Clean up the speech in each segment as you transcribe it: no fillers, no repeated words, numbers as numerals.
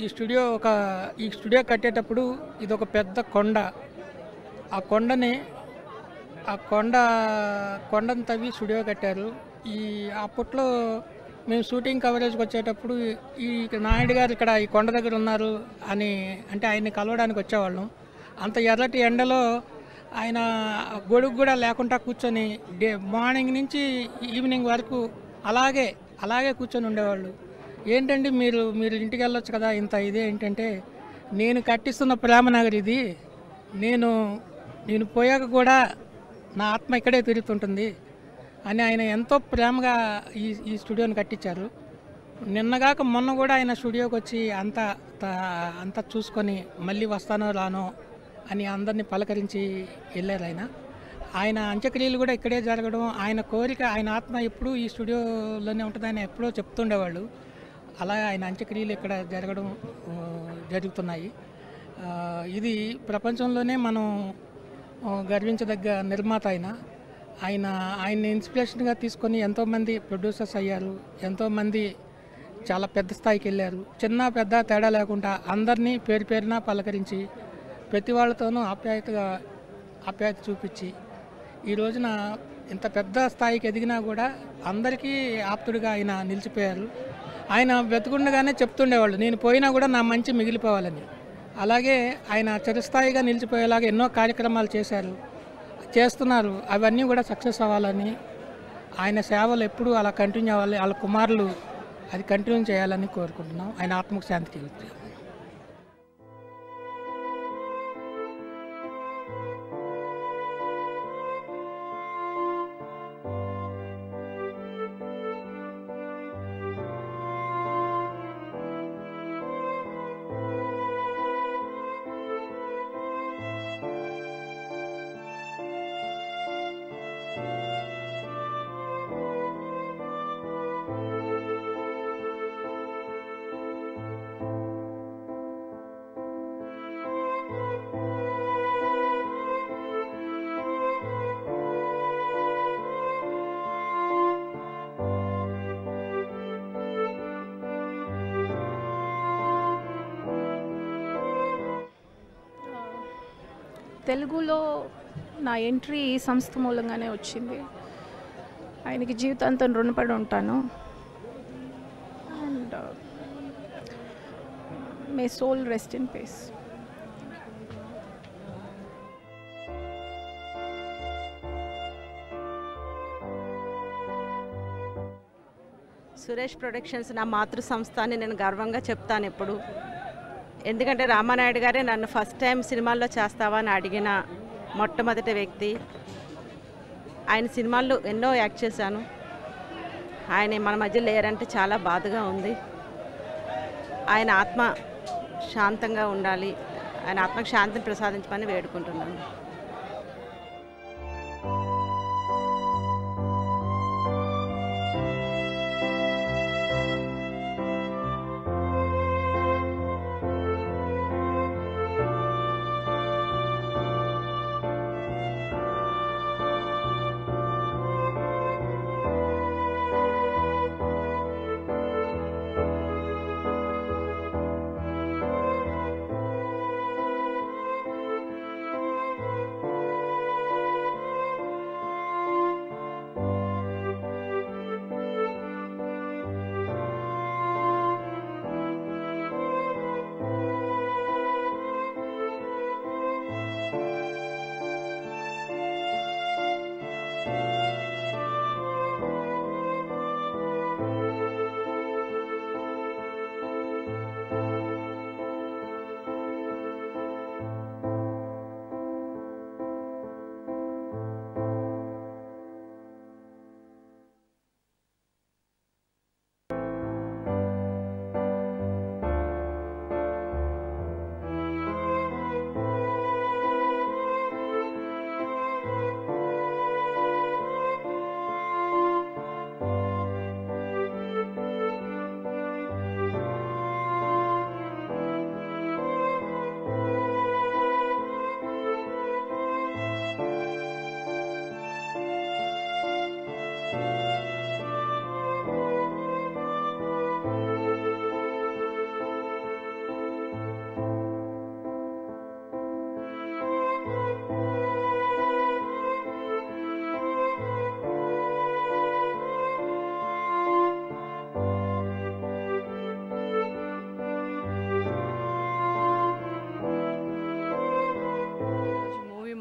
ఈ స్టూడియో ఒక ఈ స్టూడియో కట్టేటప్పుడు ఇది ఒక పెద్ద కొండ. ఆ కొండని ఆ కొండను తవ్వి స్టూడియో కట్టారు. ఈ అప్పట్లో మేము షూటింగ్ కవరేజ్కి వచ్చేటప్పుడు ఈ నాయుడు గారు ఇక్కడ ఈ కొండ దగ్గర ఉన్నారు అని అంటే ఆయన్ని కలవడానికి వచ్చేవాళ్ళం. అంత ఎర్రటి ఎండలో ఆయన గొడుగు కూడా లేకుండా కూర్చొని మార్నింగ్ నుంచి ఈవినింగ్ వరకు అలాగే కూర్చొని ఉండేవాళ్ళు. ఏంటండి మీరు మీరు ఇంటికి వెళ్ళొచ్చు కదా, ఇంత ఇదే ఏంటంటే నేను కట్టిస్తున్న ప్రేమనగర్ ఇది, నేను పోయాక కూడా నా ఆత్మ ఇక్కడే తిరుగుతుంటుంది అని ఆయన ఎంతో ప్రేమగా ఈ స్టూడియోని కట్టించారు. నిన్నగాక మొన్న కూడా ఆయన స్టూడియోకి వచ్చి అంతా చూసుకొని మళ్ళీ వస్తానో రానో అని అందరినీ పలకరించి వెళ్ళారు. ఆయన అంత్యక్రియలు కూడా ఇక్కడే జరగడం, ఆయన కోరిక, ఆయన ఆత్మ ఎప్పుడూ ఈ స్టూడియోలోనే ఉంటుందని ఎప్పుడో చెప్తుండేవాళ్ళు. అలా ఆయన అంత్యక్రియలు ఇక్కడ జరుగుతున్నాయి. ఇది ప్రపంచంలోనే మనం గర్వించదగ్గ నిర్మాత ఆయన్ని ఇన్స్పిరేషన్గా తీసుకొని ఎంతోమంది ప్రొడ్యూసర్స్ అయ్యారు, ఎంతోమంది చాలా పెద్ద స్థాయికి వెళ్ళారు. చిన్న పెద్ద తేడా లేకుండా అందరినీ పేరు పేరున పలకరించి ప్రతి వాళ్ళతోనూ ఆప్యాయత చూపించి ఈ రోజున ఇంత పెద్ద స్థాయికి ఎదిగినా కూడా అందరికీ ఆప్తుడిగా ఆయన నిలిచిపోయారు. ఆయన బ్రతికుండగానే చెప్తుండేవాళ్ళు, నేను పోయినా కూడా నా మంచి మిగిలిపోవాలని. అలాగే ఆయన చిరస్థాయిగా నిలిచిపోయేలాగా ఎన్నో కార్యక్రమాలు చేస్తున్నారు. అవన్నీ కూడా సక్సెస్ అవ్వాలని, ఆయన సేవలు ఎప్పుడూ అలా కంటిన్యూ అవ్వాలి, వాళ్ళ కుమారులు అది కంటిన్యూ చేయాలని కోరుకుంటున్నాం. ఆయన ఆత్మకు శాంతి కలుగుతుంది. తెలుగులో నా ఎంట్రీ ఈ సంస్థ మూలంగానే వచ్చింది. ఆయనకి జీవితాంతం రుణపడి ఉంటాను. And may soul rest in peace. Suresh productions నా మాతృ సంస్థ అని నేను గర్వంగా చెప్తాను ఎప్పుడు. ఎందుకంటే రామానాయుడు గారే నన్ను ఫస్ట్ టైం సినిమాల్లో చేస్తావా అని అడిగిన మొట్టమొదటి వ్యక్తి. ఆయన సినిమాల్లో ఎన్నో యాక్ట్ చేశాను. ఆయన మన మధ్య లేరంటే చాలా బాధగా ఉంది. ఆయన ఆత్మ శాంతంగా ఉండాలి, ఆయన ఆత్మకు శాంతిని ప్రసాదించమని వేడుకుంటున్నాను.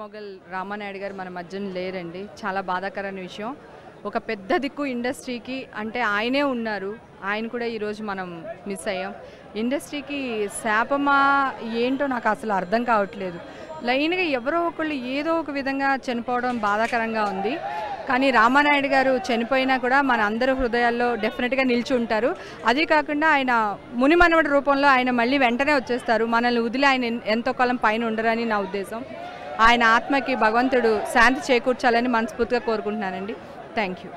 మొగల్ రామానాయుడు గారు మన మధ్యన లేరండి. చాలా బాధాకరమైన విషయం. ఒక పెద్ద దిక్కు ఇండస్ట్రీకి అంటే ఆయనే ఉన్నారు. ఆయన కూడా ఈరోజు మనం మిస్ అయ్యాం. ఇండస్ట్రీకి శాపమా ఏంటో నాకు అసలు అర్థం కావట్లేదు. లైన్గా ఎవరో ఒకళ్ళు ఏదో ఒక విధంగా చనిపోవడం బాధాకరంగా ఉంది. కానీ రామానాయుడు గారు చనిపోయినా కూడా మన అందరి హృదయాల్లో డెఫినెట్గా నిలిచి ఉంటారు. అదే కాకుండా ఆయన మునిమనవడి రూపంలో ఆయన మళ్ళీ వెంటనే వచ్చేస్తారు. మనల్ని వదిలి ఆయన ఎంతో కాలం పైన ఉండరని నా ఉద్దేశం. ఆయన ఆత్మకి భగవంతుడు శాంతి చేకూర్చాలని మనస్ఫూర్తిగా కోరుకుంటున్నానండి. Thank you.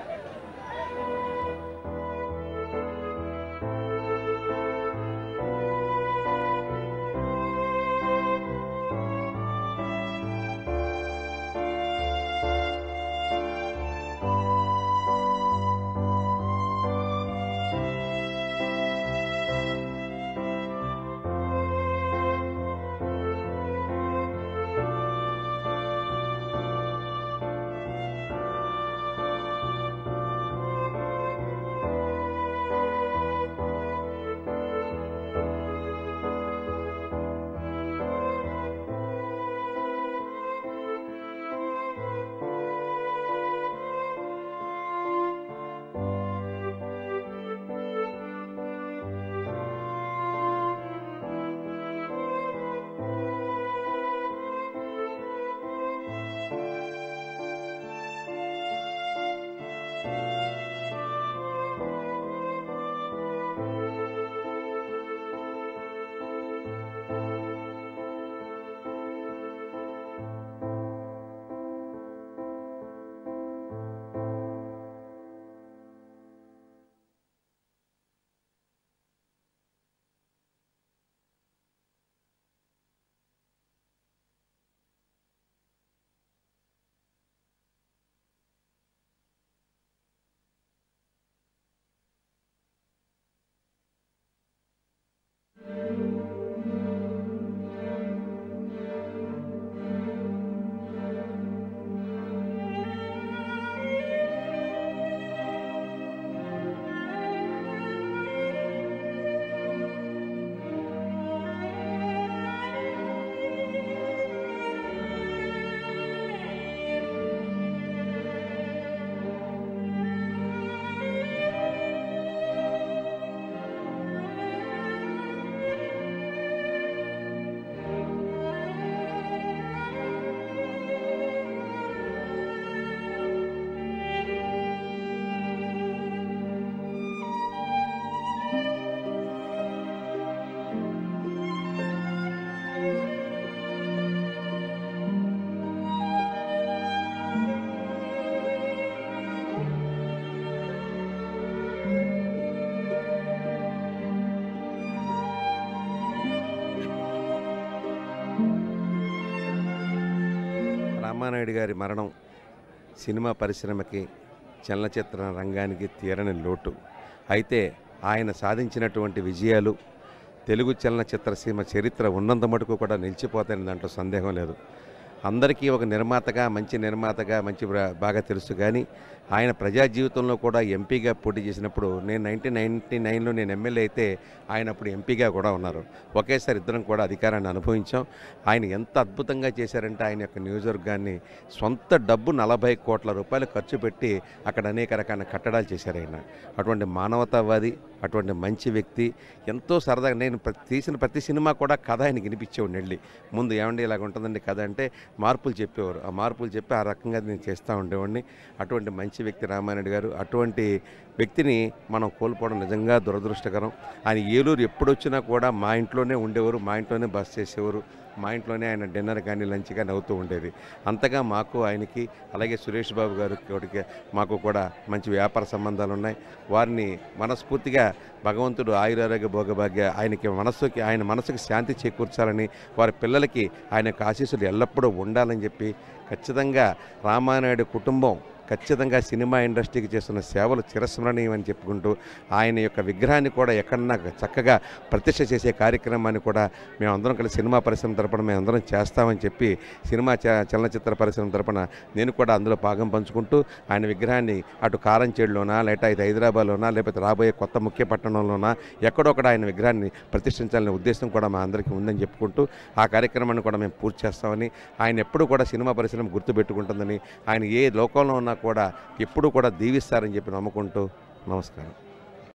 రామానాయుడు గారి మరణం సినిమా పరిశ్రమకి, చలనచిత్ర రంగానికి తీరని లోటు. అయితే ఆయన సాధించినటువంటి విజయాలు తెలుగు చలనచిత్ర సీమ చరిత్ర ఉన్నంత మటుకు కూడా నిలిచిపోతాయని దాంట్లో సందేహం లేదు. అందరికీ ఒక నిర్మాతగా, మంచి నిర్మాతగా బాగా తెలుసు. కానీ ఆయన ప్రజా జీవితంలో కూడా ఎంపీగా పోటీ చేసినప్పుడు, నేను 1999లో నేను ఎమ్మెల్యే అయితే ఆయన అప్పుడు ఎంపీగా కూడా ఉన్నారు. ఒకేసారి ఇద్దరం కూడా అధికారాన్ని అనుభవించాం. ఆయన ఎంత అద్భుతంగా చేశారంటే, ఆయన యొక్క నియోజకవర్గాన్ని సొంత డబ్బు 40 కోట్ల రూపాయలు ఖర్చు పెట్టి అక్కడ అనేక రకాల కట్టడాలు చేశారు. ఆయన అటువంటి మానవతావాది, అటువంటి మంచి వ్యక్తి. ఎంతో సరదాగా నేను తీసిన ప్రతి సినిమా కూడా కథ ఆయనకి వినిపించేవాడిని వెళ్ళి. ముందు ఏమండి ఇలాగ ఉంటుందండి కథ అంటే మార్పులు చెప్పేవారు. ఆ మార్పులు చెప్పి ఆ రకంగా నేను చేస్తూ ఉండేవాడిని. అటువంటి మంచి వ్యక్తి రామానాయుడు గారు. అటువంటి వ్యక్తిని మనం కోల్పోవడం నిజంగా దురదృష్టకరం. ఆయన ఏలూరు ఎప్పుడొచ్చినా కూడా మా ఇంట్లోనే ఉండేవారు, మా ఇంట్లోనే బస్ చేసేవారు, మా ఇంట్లోనే ఆయన డిన్నర్ కానీ లంచ్ కానీ అవుతూ ఉండేది. అంతగా మాకు ఆయనకి, అలాగే సురేష్ బాబు గారికి మాకు కూడా మంచి వ్యాపార సంబంధాలు ఉన్నాయి. వారిని మనస్ఫూర్తిగా భగవంతుడు ఆయురారోగ్య భోగభాగ్య ఆయన మనసుకి శాంతి చేకూర్చాలని, వారి పిల్లలకి ఆయన యొక్క ఆశీస్సులు ఎల్లప్పుడూ ఉండాలని చెప్పి ఖచ్చితంగా రామానాయుడు కుటుంబం ఖచ్చితంగా సినిమా ఇండస్ట్రీకి చేస్తున్న సేవలు చిరస్మరణీయమని చెప్పుకుంటూ ఆయన యొక్క విగ్రహాన్ని కూడా ఎక్కడన్నా చక్కగా ప్రతిష్ఠ చేసే కార్యక్రమాన్ని కూడా మేమందరం కలిసి సినిమా పరిశ్రమ తరపున మేమందరం చేస్తామని చెప్పి సినిమా చలనచిత్ర పరిశ్రమ తరపున నేను కూడా అందులో భాగం పంచుకుంటూ ఆయన విగ్రహాన్ని అటు కారంచేడులోనా లేకపోతే ఇది హైదరాబాద్లోనా లేకపోతే రాబోయే కొత్త ముఖ్య పట్టణంలోనా ఎక్కడొక్కడ ఆయన విగ్రహాన్ని ప్రతిష్ఠించాలనే ఉద్దేశం కూడా మా అందరికీ ఉందని చెప్పుకుంటూ ఆ కార్యక్రమాన్ని కూడా మేము పూర్తి చేస్తామని, ఆయన ఎప్పుడు కూడా సినిమా పరిశ్రమ గుర్తుపెట్టుకుంటుందని, ఆయన ఏ లోకంలో ఉన్నా కూడా ఎప్పుడూ కూడా దీవిస్తారని చెప్పి నమ్ముకుంటూ నమస్కారం.